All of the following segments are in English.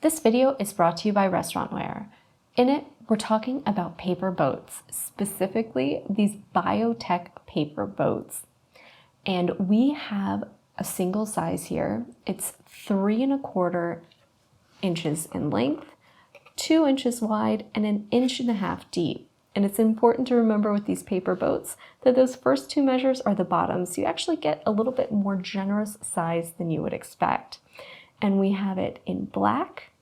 This video is brought to you by Restaurantware. In it, we're talking about paper boats, specifically these biotech paper boats. And we have a single size here. It's 3¼ inches in length, 2 inches wide, and 1.5 inches deep. And it's important to remember with these paper boats that those first two measures are the bottoms. So you actually get a little bit more generous size than you would expect. And we have it in black,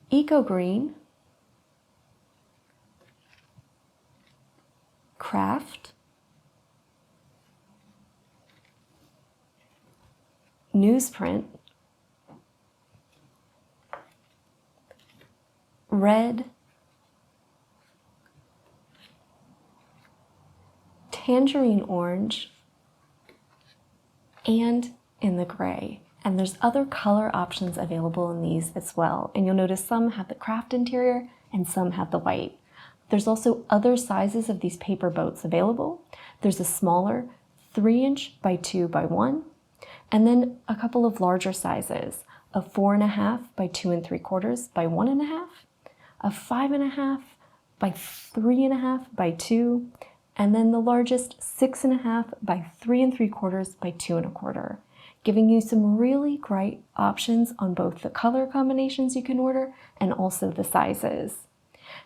eco green, craft, newsprint, red, tangerine orange, and in the gray. And there's other color options available in these as well. And you'll notice some have the craft interior and some have the white. There's also other sizes of these paper boats available. There's a smaller 3" by 2 by 1, and then a couple of larger sizes, a 4.5 by 2 3/4 by 1.5, a 5.5 by 3.5 by 2, and then the largest 6.5 by 3 3/4 by 2 1/4, giving you some really great options on both the color combinations you can order and also the sizes.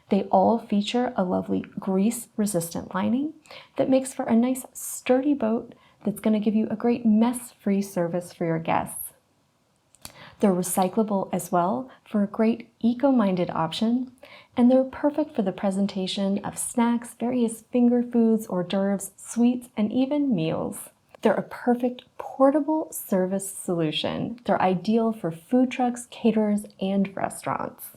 They all feature a lovely grease-resistant lining that makes for a nice sturdy boat that's going to give you a great mess-free service for your guests. They're recyclable as well for a great eco-minded option, and they're perfect for the presentation of snacks, various finger foods, hors d'oeuvres, sweets, and even meals. They're a perfect portable service solution. They're ideal for food trucks, caterers, and restaurants.